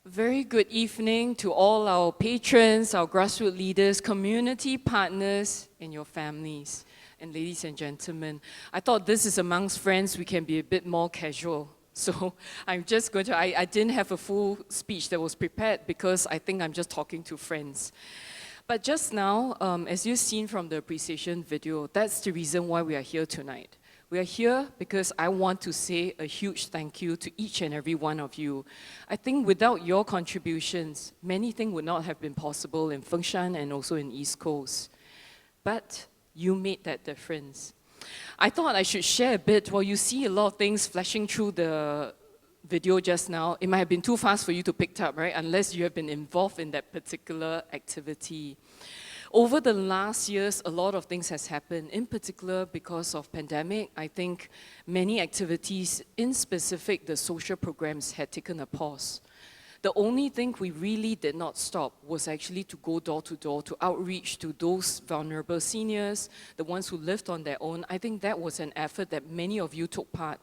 Very good evening to all our patrons, our grassroots leaders, community partners, and your families. And ladies and gentlemen, I thought this is amongst friends, we can be a bit more casual. So I'm just going to, I didn't have a full speech that was prepared because I think I'm just talking to friends. But just now, as you've seen from the appreciation video, that's the reason why we are here tonight. We are here because I want to say a huge thank you to each and every one of you. I think without your contributions, many things would not have been possible in Fengshan and also in East Coast. But you made that difference. I thought I should share a bit. While you see a lot of things flashing through the video just now, it might have been too fast for you to pick up, right? Unless you have been involved in that particular activity. Over the last years, a lot of things has happened, in particular because of pandemic. I think many activities, in specific the social programs, had taken a pause. The only thing we really did not stop was actually to go door to door, to outreach to those vulnerable seniors, the ones who lived on their own. I think that was an effort that many of you took part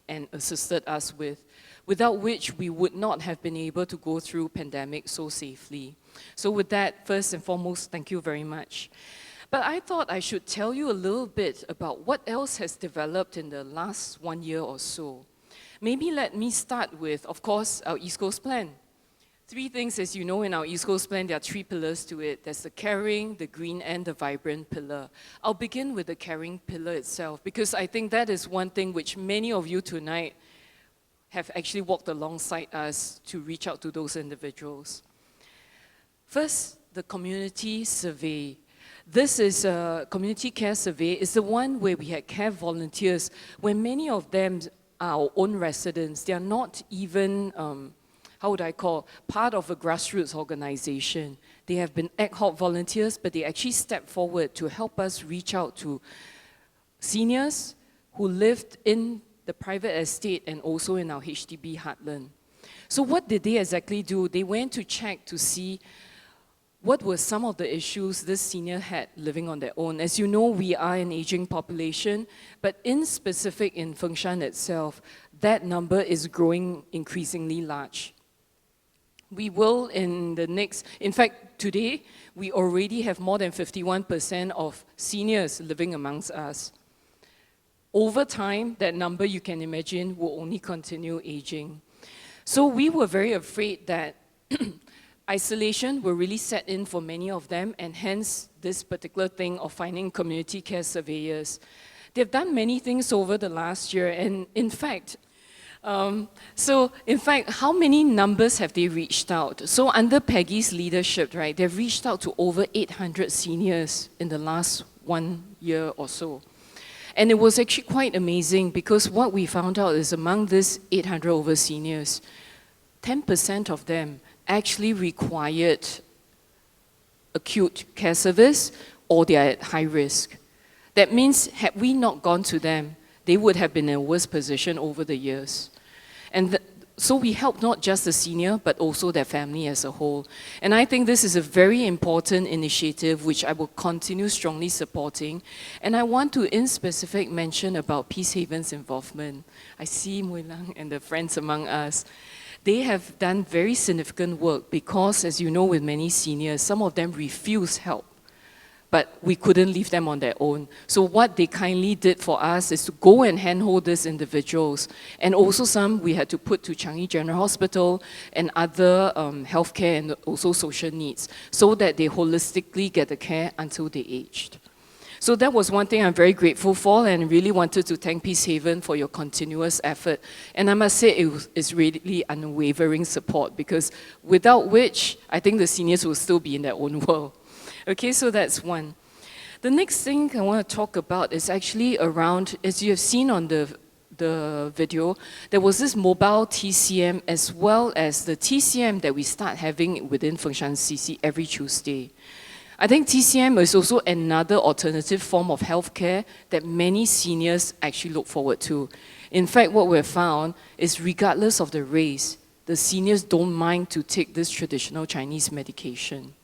and assisted us with, without which we would not have been able to go through pandemic so safely. So with that, first and foremost, thank you very much. But I thought I should tell you a little bit about what else has developed in the last 1 year or so. Maybe let me start with, of course, our East Coast plan. 3 things, as you know, in our East Coast plan, there are 3 pillars to it. There's the caring, the green, and the vibrant pillar. I'll begin with the caring pillar itself, because I think that is one thing which many of you tonight have actually walked alongside us to reach out to those individuals. First, the community survey. This is a community care survey. It's the one where we had care volunteers, where many of them are our own residents. They are not even, how would I call, part of a grassroots organization. They have been ad hoc volunteers, but they actually stepped forward to help us reach out to seniors who lived in the private estate and also in our HDB heartland. So what did they exactly do? They went to check to see what were some of the issues this senior had living on their own. As you know, we are an aging population, but in specific in Fengshan itself, that number is growing increasingly large. We will in the next, in fact, today, we already have more than 51% of seniors living amongst us. Over time, that number, you can imagine, will only continue aging. So we were very afraid that isolation will really set in for many of them, and hence this particular thing of finding community care surveyors. They've done many things over the last year, and in fact, how many numbers have they reached out? So under Peggy's leadership, right, they've reached out to over 800 seniors in the last 1 year or so. And it was actually quite amazing because what we found out is among these 800 over seniors, 10% of them actually required acute care service or they are at high risk. That means had we not gone to them, they would have been in a worse position over the years. And so we helped not just the senior, but also their family as a whole. And I think this is a very important initiative which I will continue strongly supporting. And I want to, in specific, mention about Peace Haven's involvement. I see Mui Lang and the friends among us. They have done very significant work because, as you know, with many seniors, some of them refuse help. But we couldn't leave them on their own. So what they kindly did for us is to go and handhold these individuals. And also some we had to put to Changi General Hospital and other healthcare and also social needs so that they holistically get the care until they aged. So that was one thing I'm very grateful for and really wanted to thank Peace Haven for your continuous effort. And I must say it's really unwavering support because without which, I think the seniors will still be in their own world. Okay, so that's one. The next thing I want to talk about is actually around, as you have seen on the video, there was this mobile TCM as well as the TCM that we start having within Fengshan CC every Tuesday. I think TCM is also another alternative form of healthcare that many seniors actually look forward to. In fact, what we've found is regardless of the race, the seniors don't mind to take this traditional Chinese medication.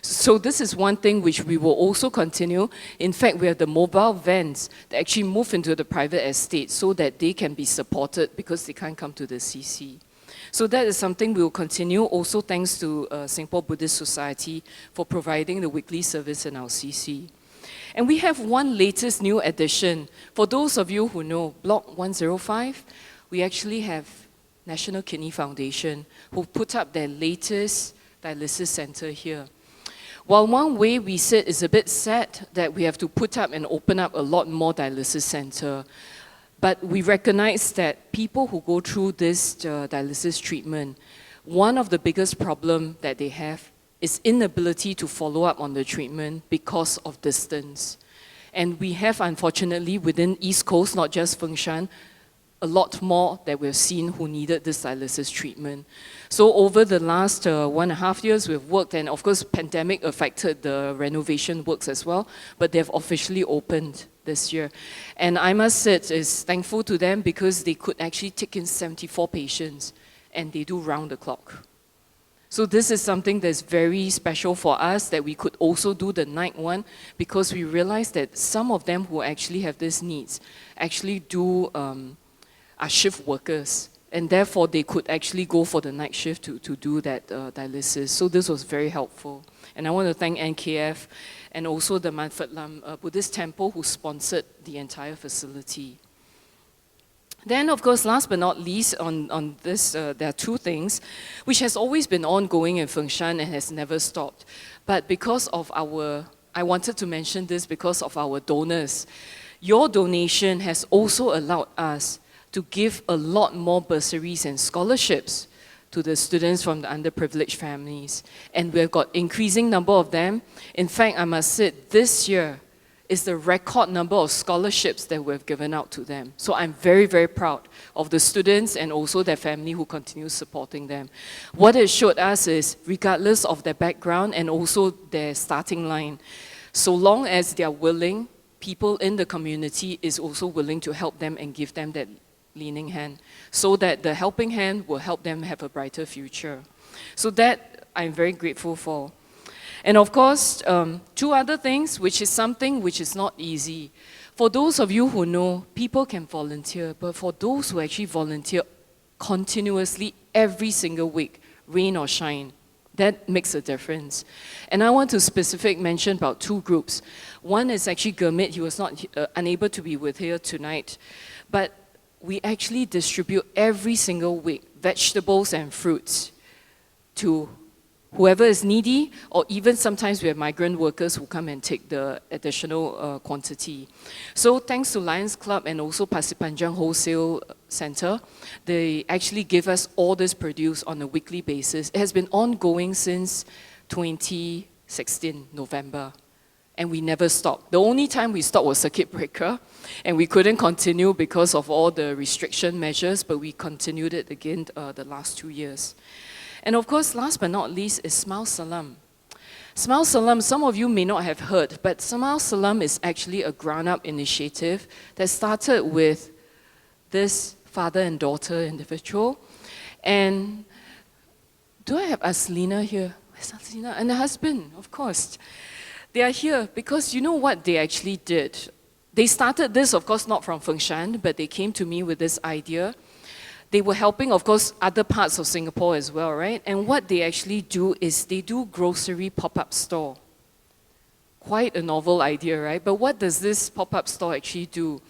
So this is one thing which we will also continue. In fact, we have the mobile vans that actually move into the private estate so that they can be supported because they can't come to the CC. So that is something we will continue, also thanks to Singapore Buddhist Society for providing the weekly service in our CC. And we have one latest new addition. For those of you who know, Block 105, we actually have National Kidney Foundation who put up their latest dialysis center here. While one way we said it's a bit sad that we have to put up and open up a lot more dialysis center, but we recognize that people who go through this dialysis treatment, one of the biggest problems that they have is inability to follow up on the treatment because of distance. And we have, unfortunately, within East Coast, not just Fengshan, a lot more that we've seen who needed this dialysis treatment. So over the last 1.5 years, we've worked, and of course, pandemic affected the renovation works as well, but they've officially opened this year. And I must say, is thankful to them because they could actually take in 74 patients, and they do round the clock. So this is something that's very special for us, that we could also do the night one, because we realized that some of them who actually have these needs actually are shift workers, and therefore they could actually go for the night shift to do that dialysis. So this was very helpful. And I want to thank NKF and also the Manfred Lam Buddhist Temple who sponsored the entire facility. Then, of course, last but not least, on this, there are two things, which has always been ongoing in Fengshan and has never stopped. But because of I wanted to mention this because of our donors. Your donation has also allowed us to give a lot more bursaries and scholarships to the students from the underprivileged families. And we've got increasing number of them. In fact, I must say, this year is the record number of scholarships that we've given out to them. So I'm very, very proud of the students and also their family who continue supporting them. What it showed us is, regardless of their background and also their starting line, so long as they are willing, people in the community is also willing to help them and give them that leaning hand, so that the helping hand will help them have a brighter future. So that I'm very grateful for. And of course, two other things, which is something which is not easy. For those of you who know, people can volunteer, but for those who actually volunteer continuously every single week, rain or shine, that makes a difference. And I want to specifically mention about two groups. One is actually Gurmit. He was not unable to be with here tonight, but we actually distribute every single week vegetables and fruits to whoever is needy, or even sometimes we have migrant workers who come and take the additional quantity. So thanks to Lions Club and also Pasir Panjang Wholesale Center, they actually give us all this produce on a weekly basis. It has been ongoing since 2016, November. And we never stopped. The only time we stopped was circuit breaker, and we couldn't continue because of all the restriction measures, but we continued it again the last 2 years. And of course, last but not least is Smile Salam. Smile Salam, some of you may not have heard, but Smile Salam is actually a ground-up initiative that started with this father and daughter individual. And do I have Aslina here? Where's Aslina? And the husband, of course. They are here because you know what they actually did? They started this, of course, not from Fengshan, but they came to me with this idea. They were helping, of course, other parts of Singapore as well, right? And what they actually do is they do grocery pop-up store. Quite a novel idea, right? But what does this pop-up store actually do?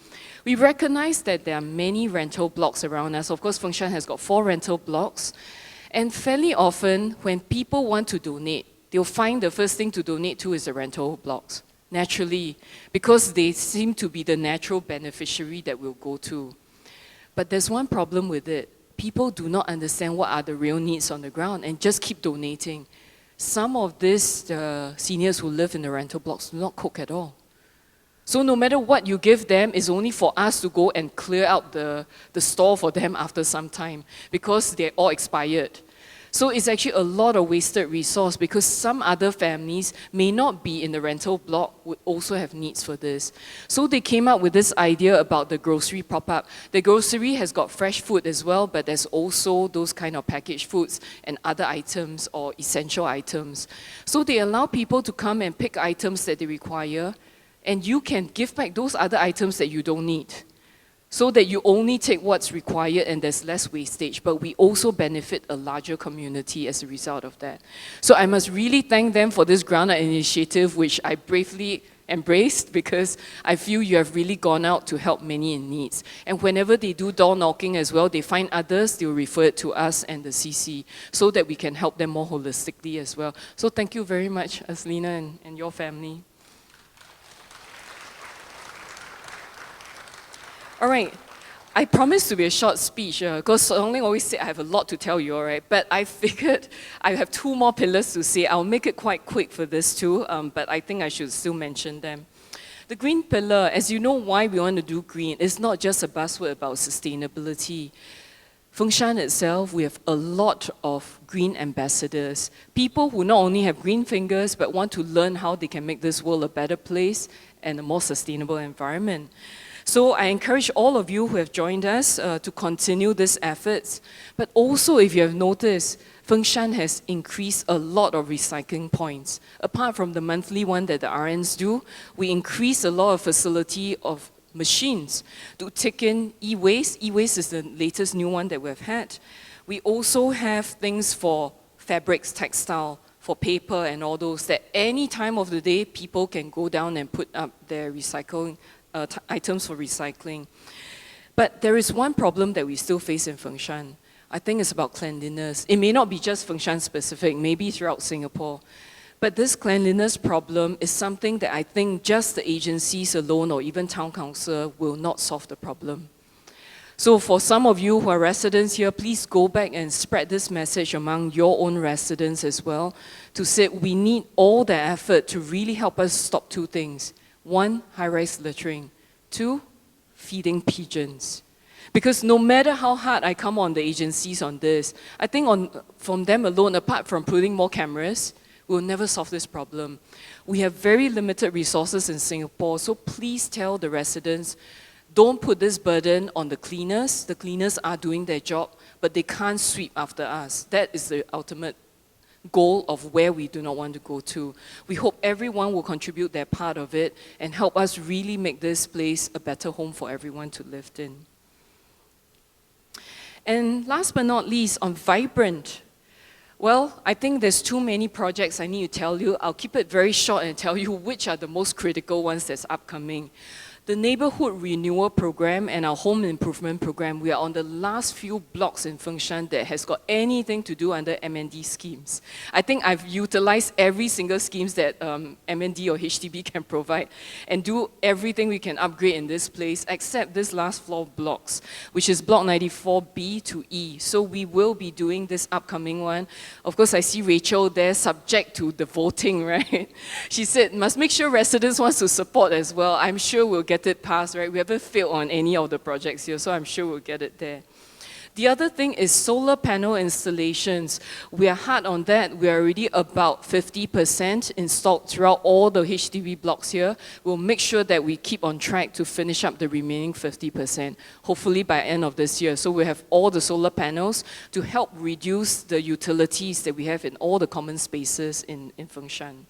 We recognize that there are many rental blocks around us. Of course, Fengshan has got 4 rental blocks. And fairly often, when people want to donate, they'll find the first thing to donate to is the rental blocks, naturally, because they seem to be the natural beneficiary that we'll go to. But there's one problem with it. People do not understand what are the real needs on the ground and just keep donating. Some of these seniors who live in the rental blocks do not cook at all. So no matter what you give them, it's only for us to go and clear out the store for them after some time because they're all expired. So it's actually a lot of wasted resource because some other families may not be in the rental block, would also have needs for this. So they came up with this idea about the grocery pop-up. The grocery has got fresh food as well, but there's also those kind of packaged foods and other items or essential items. So they allow people to come and pick items that they require, and you can give back those other items that you don't need. so that you only take what's required and there's less wastage, but we also benefit a larger community as a result of that. So I must really thank them for this ground-up initiative, which I bravely embraced, because I feel you have really gone out to help many in needs. And whenever they do door knocking as well, they find others, they'll refer it to us and the CC, so that we can help them more holistically as well. So thank you very much, Aslina and your family. All right, I promised to be a short speech, because Ling always said I have a lot to tell you, all right? But I figured I have 2 more pillars to say. I'll make it quite quick for this too, but I think I should still mention them. The green pillar, as you know why we want to do green, it's not just a buzzword about sustainability. Fengshan itself, we have a lot of green ambassadors, people who not only have green fingers, but want to learn how they can make this world a better place and a more sustainable environment. So I encourage all of you who have joined us to continue these efforts. But also, if you have noticed, Fengshan has increased a lot of recycling points. Apart from the monthly one that the RNs do, we increase a lot of facility of machines to take in e-waste. E-waste is the latest new one that we've had. We also have things for fabrics, textile, for paper and all those, that any time of the day, people can go down and put up their recycling items for recycling. But there is one problem that we still face in Fengshan. I think it's about cleanliness. It may not be just Fengshan specific, maybe throughout Singapore. But this cleanliness problem is something that I think just the agencies alone or even town council will not solve the problem. So for some of you who are residents here, please go back and spread this message among your own residents as well, to say we need all the effort to really help us stop 2 things. 1, high-rise littering. 2, feeding pigeons. Because no matter how hard I come on the agencies on this, I think from them alone, apart from putting more cameras, we'll never solve this problem. We have very limited resources in Singapore, so please tell the residents, don't put this burden on the cleaners. The cleaners are doing their job, but they can't sweep after us. That is the ultimate goal of where we do not want to go to. We hope everyone will contribute their part of it and help us really make this place a better home for everyone to live in. And last but not least, on Vibrant, well, I think there's too many projects I need to tell you. I'll keep it very short and tell you which are the most critical ones that's upcoming. The Neighborhood Renewal Program and our Home Improvement Program, we are on the last few blocks in Fengshan that has got anything to do under MND schemes. I think I've utilized every single schemes that MND or HDB can provide and do everything we can upgrade in this place except this last floor blocks, which is block 94B to E. So we will be doing this upcoming one. Of course, I see Rachel there, subject to the voting, right? She said, must make sure residents want to support as well. I'm sure we'll get it passed, right? We haven't failed on any of the projects here, so I'm sure we'll get it there. The other thing is solar panel installations. We are hard on that. We are already about 50% installed throughout all the HDB blocks here. We'll make sure that we keep on track to finish up the remaining 50%, hopefully by end of this year. So we have all the solar panels to help reduce the utilities that we have in all the common spaces in Fengshan.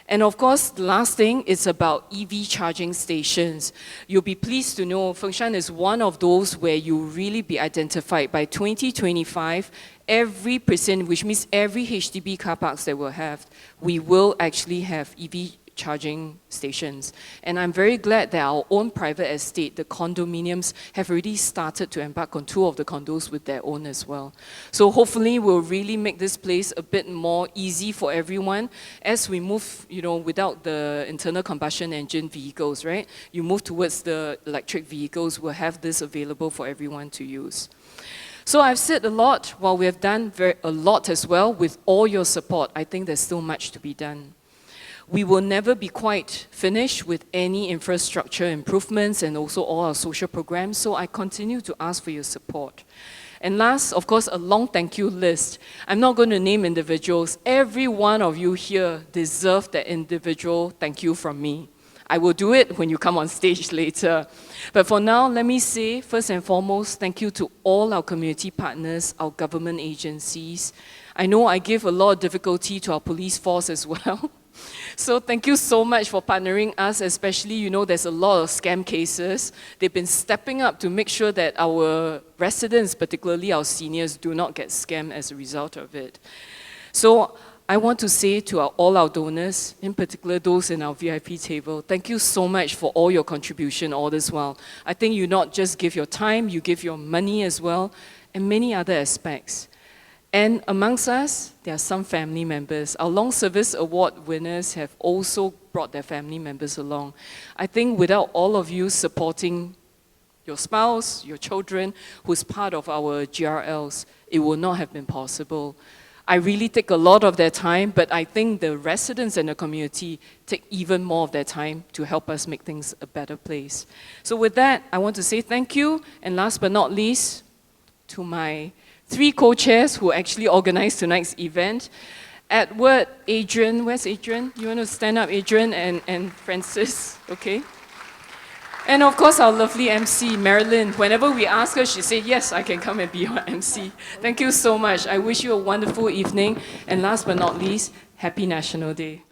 And of course, the last thing is about EV charging stations. You'll be pleased to know Fengshan is one of those where you really be identified by 2025, every percent, which means every HDB car parks that we'll have, we will actually have EV charging stations. And I'm very glad that our own private estate, the condominiums, have already started to embark on 2 of the condos with their own as well. So hopefully we'll really make this place a bit more easy for everyone as we move, without the internal combustion engine vehicles, right? You move towards the electric vehicles, we'll have this available for everyone to use. So I've said a lot, while we have done a lot as well. With all your support, I think there's still much to be done. We will never be quite finished with any infrastructure improvements and also all our social programs, so I continue to ask for your support. And last, of course, a long thank you list. I'm not going to name individuals. Every one of you here deserve that individual thank you from me. I will do it when you come on stage later. But for now, let me say, first and foremost, thank you to all our community partners, our government agencies, I know I give a lot of difficulty to our police force as well. So thank you so much for partnering us, especially, you know, there's a lot of scam cases. They've been stepping up to make sure that our residents, particularly our seniors, do not get scammed as a result of it. So I want to say to all our donors, in particular those in our VIP table, thank you so much for all your contribution all this while. I think you not just give your time, you give your money as well, and many other aspects. And amongst us, there are some family members. Our Long Service Award winners have also brought their family members along. I think without all of you supporting your spouse, your children, who's part of our GRLs, it would not have been possible. I really take a lot of their time, but I think the residents and the community take even more of their time to help us make things a better place. So with that, I want to say thank you, and last but not least, to my 3 co-chairs who actually organized tonight's event. Edward, Adrian, where's Adrian? You want to stand up, Adrian, and Francis, okay? And of course, our lovely MC, Marilyn. Whenever we ask her, she said, yes, I can come and be your MC. Thank you so much. I wish you a wonderful evening. And last but not least, happy National Day.